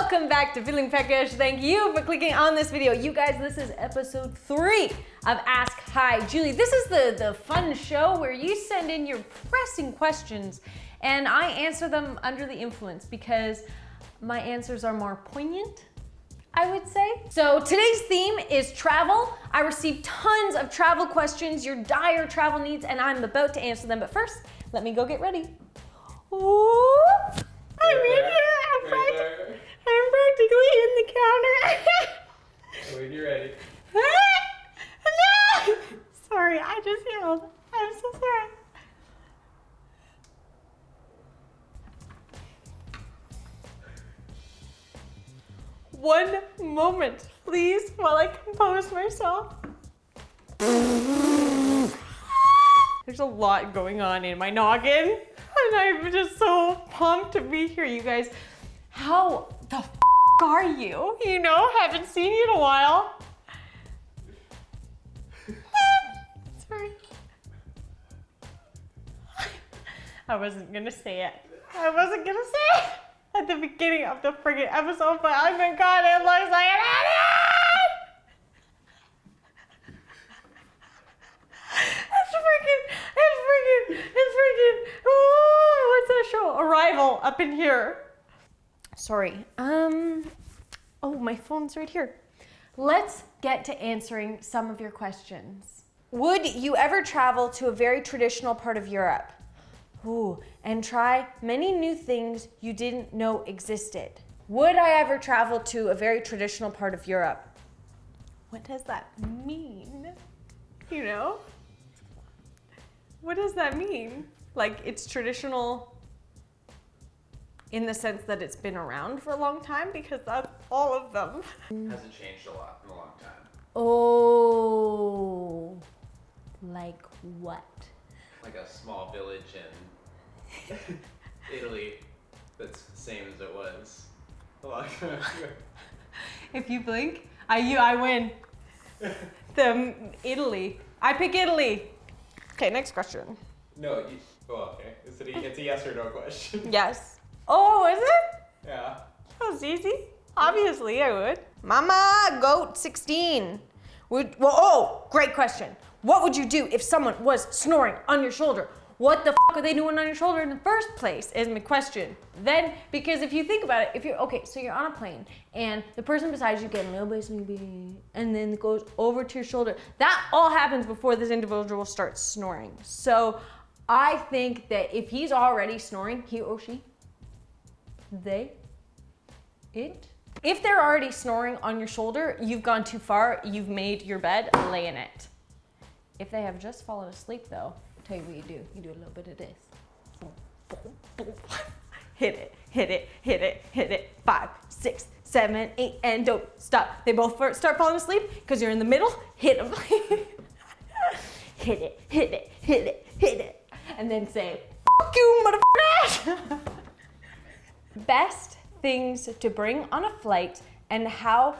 Welcome back to Feeling Peckish. Thank you for clicking on this video. You guys, this is episode 3 of Ask Hi Julie. This is the fun show where you send in your pressing questions and I answer them under the influence because my answers are more poignant, I would say. So today's theme is travel. I received tons of travel questions, your dire travel needs, and I'm about to answer them. But first, let me go get ready. Ooh, I'm in here. I'm practically in the counter. When you're ready. No! Sorry, I just yelled. I'm so sorry. One moment, please, while I compose myself. There's a lot going on in my noggin, and I'm just so pumped to be here, you guys. How the f are you? You know, haven't seen you in a while. Sorry. I wasn't gonna say it. At the beginning of the friggin' episode, but oh my god, it looks like an idiot! It's freaking, ooh, what's that show? Arrival up in here. Sorry, oh, my phone's right here. Let's get to answering some of your questions. Would you ever travel to a very traditional part of Europe? Ooh, and try many new things you didn't know existed. Would I ever travel to a very traditional part of Europe? What does that mean? You know? What does that mean? Like, it's traditional in the sense that it's been around for a long time, because that's all of them. Hasn't changed a lot in a long time. Oh, like what? Like a small village in Italy that's the same as it was a long time ago. If you blink, I win. Italy. I pick Italy. Okay, next question. No, okay. It's a yes or no question. Yes. Oh, is it? Yeah. That was easy. Obviously, I would. Mama Goat 16. Great question. What would you do if someone was snoring on your shoulder? What the f are they doing on your shoulder in the first place is my question. Then, because if you think about it, so you're on a plane and the person beside you getting a little bit sleepy and then it goes over to your shoulder. That all happens before this individual starts snoring. So I think that if he's already snoring, he or she, if they're already snoring on your shoulder, you've gone too far, you've made your bed, lay in it. If they have just fallen asleep though, I'll tell you what you do. You do a little bit of this. Boom, boom, boom. Hit it, hit it, hit it, hit it. 5, 6, 7, 8, and don't stop. They both start falling asleep because you're in the middle, hit them. Hit it, hit it, hit it, hit it. And then say, fuck you, motherfucker. Best things to bring on a flight and how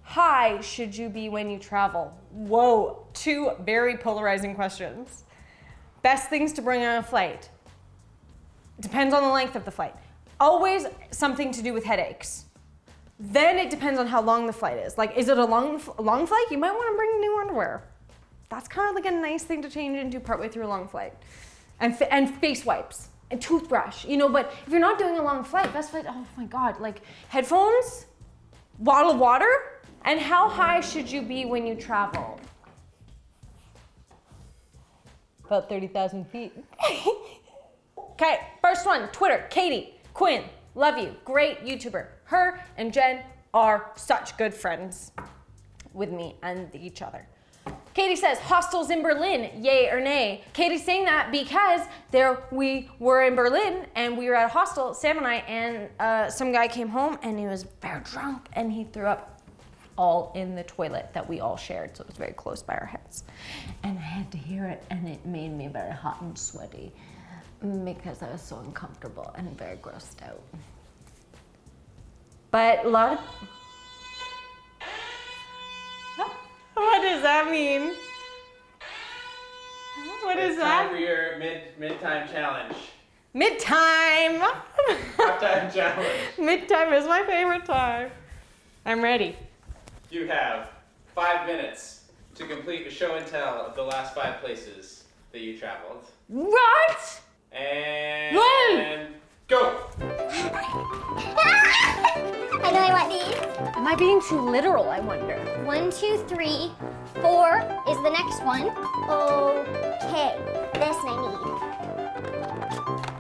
high should you be when you travel? Whoa, 2 very polarizing questions. Best things to bring on a flight. Depends on the length of the flight. Always something to do with headaches. Then it depends on how long the flight is. Like, is it a long flight? You might want to bring new underwear. That's kind of like a nice thing to change into partway through a long flight. And face wipes. And toothbrush, you know, but if you're not doing a long flight, best flight, oh my God, like headphones, bottle of water, and how high should you be when you travel? About 30,000 feet. Okay, first one, Twitter, Katie, Quinn, love you, great YouTuber. Her and Jen are such good friends with me and each other. Katie says, hostels in Berlin, yay or nay? Katie's saying that because we were in Berlin and we were at a hostel, Sam and I, and some guy came home and he was very drunk and he threw up all in the toilet that we all shared, so it was very close by our heads. And I had to hear it and it made me very hot and sweaty because I was so uncomfortable and very grossed out. But a lot of... What does that mean? What is that? Time for your mid-time challenge. Mid-time. Halftime challenge. Mid-time is my favorite time. I'm ready. You have 5 minutes to complete a show and tell of the last 5 places that you traveled. What? And When? Go! I know I want these. Am I being too literal, I wonder? 1, 2, 3, 4 is the next one. Okay, this I need.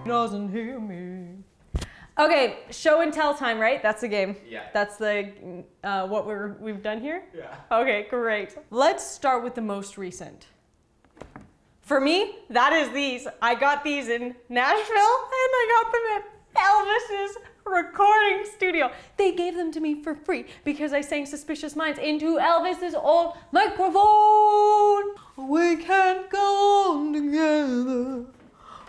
Doesn't hear me. Okay, show and tell time, right? That's the game. Yeah. That's the what we've done here. Yeah. Okay, great. Let's start with the most recent. For me, that is these. I got these in Nashville, and I got them at Elvis's recording studio. They gave them to me for free because I sang Suspicious Minds into Elvis's old microphone. We can't go on together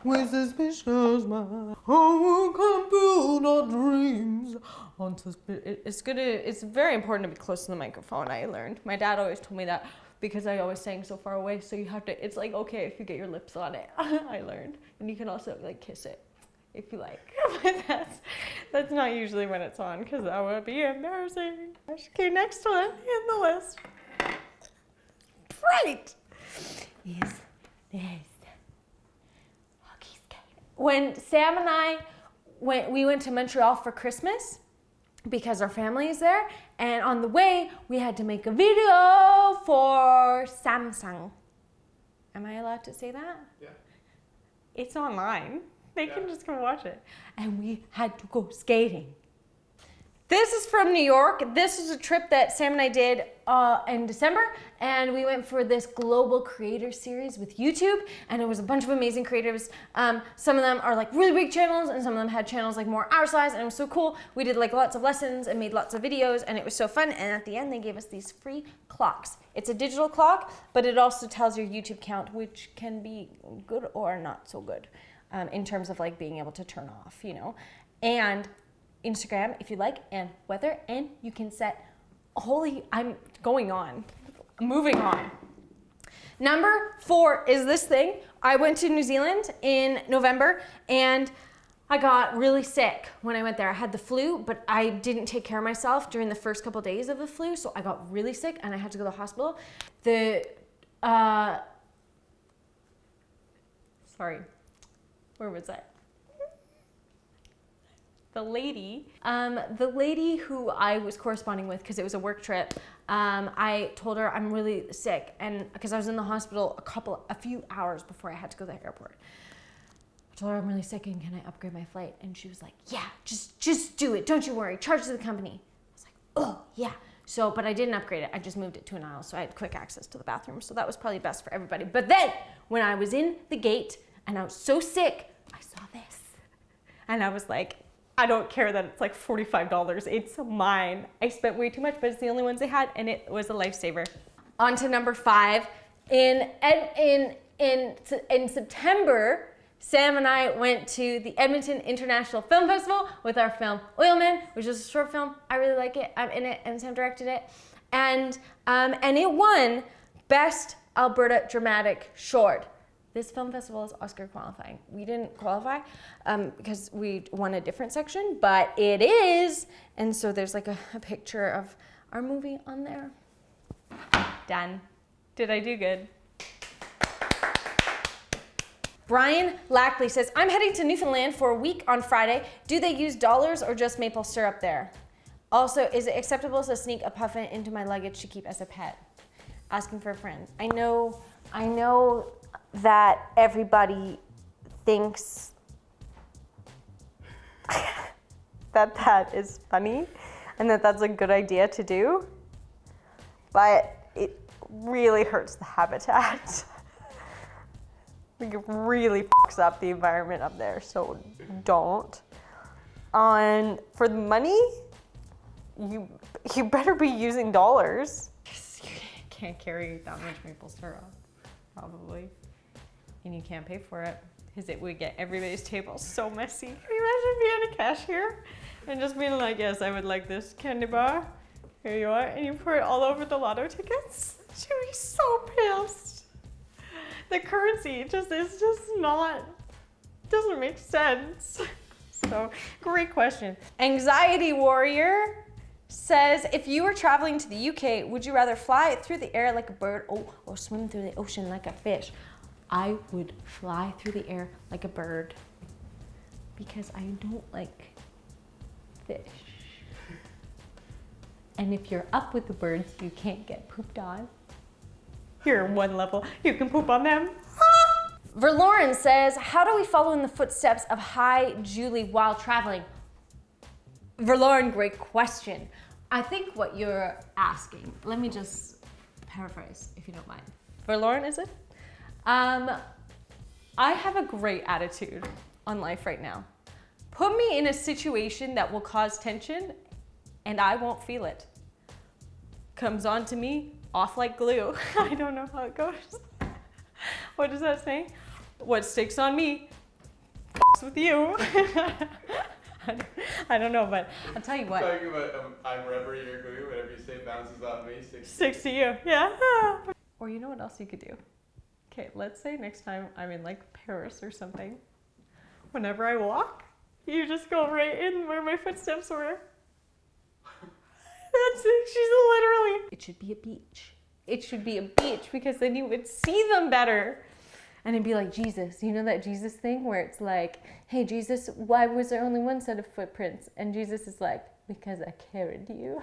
with suspicious minds. Oh, we can build our dreams on suspicious. It's very important to be close to the microphone, I learned. My dad always told me that because I always sang so far away, so you have to, it's like okay if you get your lips on it, I learned. And you can also like kiss it if you like. But that's not usually when it's on because that would be embarrassing. Okay, next one in the list. Right. Is this. When Sam and I we went to Montreal for Christmas because our family is there, and on the way we had to make a video for Samsung. Am I allowed to say that? Yeah. It's online. They can just go watch it. And we had to go skating. This is from New York. This is a trip that Sam and I did in December, and we went for this global creator series with YouTube, and it was a bunch of amazing creators. Some of them are like really big channels, and some of them had channels like more our size, and it was so cool. We did like lots of lessons and made lots of videos, and it was so fun. And at the end, they gave us these free clocks. It's a digital clock, but it also tells your YouTube count, which can be good or not so good in terms of like being able to turn off, you know, and Instagram if you like, and weather, and you can set I'm going on. Moving on. Number 4 is this thing. I went to New Zealand in November and I got really sick when I went there. I had the flu, but I didn't take care of myself during the first couple days of the flu, so I got really sick and I had to go to the hospital. Where was I? The lady who I was corresponding with, because it was a work trip, I told her I'm really sick, and because I was in the hospital a few hours before I had to go to the airport. I told her I'm really sick and can I upgrade my flight? And she was like, yeah, just do it. Don't you worry. Charge to the company. I was like, oh yeah. So, but I didn't upgrade it. I just moved it to an aisle, so I had quick access to the bathroom. So that was probably best for everybody. But then when I was in the gate and I was so sick, I saw this, and I was like, I don't care that it's like $45. It's mine. I spent way too much, but it's the only ones they had, and it was a lifesaver. On to number 5. In September, Sam and I went to the Edmonton International Film Festival with our film Oilman, which is a short film. I really like it. I'm in it, and Sam directed it, and it won Best Alberta Dramatic Short. This film festival is Oscar qualifying. We didn't qualify because we won a different section, but it is. And so there's like a picture of our movie on there. Done. Did I do good? Brian Lackley says, I'm heading to Newfoundland for a week on Friday. Do they use dollars or just maple syrup there? Also, is it acceptable to sneak a puffin into my luggage to keep as a pet? Asking for a friend. I know that everybody thinks that is funny and that that's a good idea to do, but it really hurts the habitat. Like, it really fucks up the environment up there, so don't. For the money, you better be using dollars. You can't carry that much maple syrup, probably. And you can't pay for it because it would get everybody's table so messy. Can you imagine being a cashier and just being like, yes, I would like this candy bar. Here you are. And you pour it all over the lotto tickets? She'd be so pissed. The currency is just not doesn't make sense. So, great question. Anxiety Warrior says, if you were traveling to the UK, would you rather fly through the air like a bird or swim through the ocean like a fish? I would fly through the air like a bird because I don't like fish. And if you're up with the birds, you can't get pooped on. You're one level, you can poop on them. Verloren says, how do we follow in the footsteps of Hi Julie while traveling? Verloren, great question. I think what you're asking, let me just paraphrase if you don't mind. Verloren, is it? I have a great attitude on life right now. Put me in a situation that will cause tension and I won't feel it. Comes on to me, off like glue. I don't know how it goes. What does that say? What sticks on me, f***s with you. I don't know, but I'll tell you what. Talking about I'm rubber, you're glue, whatever you say bounces off me, sticks to you, yeah. Or you know what else you could do? Okay, let's say next time I'm in like Paris or something. Whenever I walk, you just go right in where my footsteps were. That's it, she's literally. It should be a beach. It should be a beach because then you would see them better. And it'd be like Jesus, you know that Jesus thing where it's like, hey Jesus, why was there only one set of footprints? And Jesus is like, because I carried you.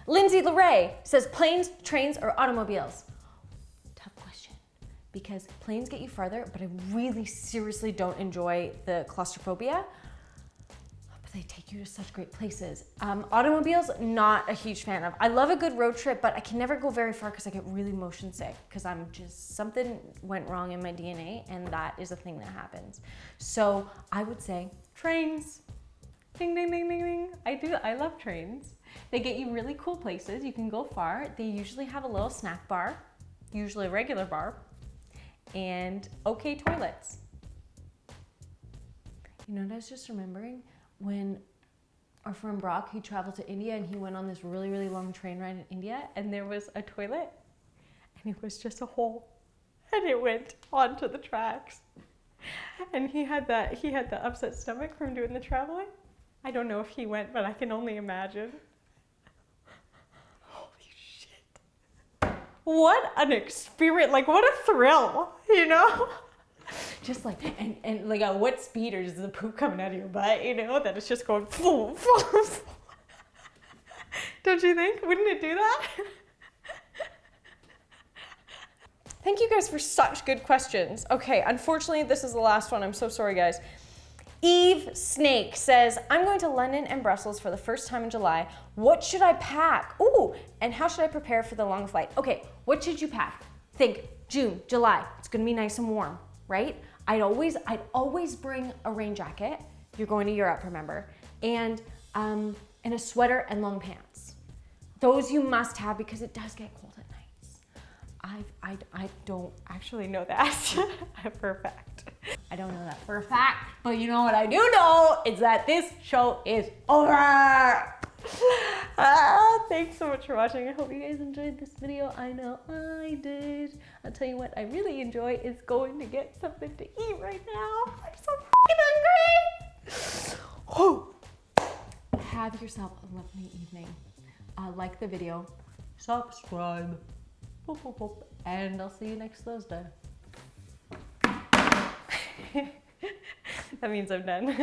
Lindsay LeRae says, planes, trains, or automobiles? Tough question, because planes get you farther, but I really seriously don't enjoy the claustrophobia. But they take you to such great places. Automobiles, not a huge fan of. I love a good road trip, but I can never go very far because I get really motion sick because something went wrong in my DNA and that is a thing that happens. So I would say trains. Ding, ding, ding, ding, ding. I love trains. They get you really cool places. You can go far. They usually have a little snack bar, usually a regular bar, and okay toilets. You know what I was just remembering? When our friend Brock, he traveled to India and he went on this really, really long train ride in India and there was a toilet and it was just a hole and it went onto the tracks. And he had the upset stomach from doing the traveling. I don't know if he went, but I can only imagine. Holy shit. What an experience, like what a thrill, you know? Just like, and like at what speed is the poop coming out of your butt, you know, that it's just going, don't you think? Wouldn't it do that? Thank you guys for such good questions. Okay, unfortunately, this is the last one. I'm so sorry, guys. Eve Snake says, I'm going to London and Brussels for the first time in July. What should I pack? Ooh, and how should I prepare for the long flight? Okay, what should you pack? Think June, July. It's gonna be nice and warm, right? I'd always bring a rain jacket. You're going to Europe, remember? And a sweater and long pants. Those you must have because it does get cold at nights. I don't actually know that for a fact. I don't know that for a fact, but you know what I do know is that this show is over. Thanks so much for watching. I hope you guys enjoyed this video. I know I did. I'll tell you what I really enjoy is going to get something to eat right now. I'm so fucking hungry. Oh. Have yourself a lovely evening. Like the video, subscribe, and I'll see you next Thursday. That means I'm done.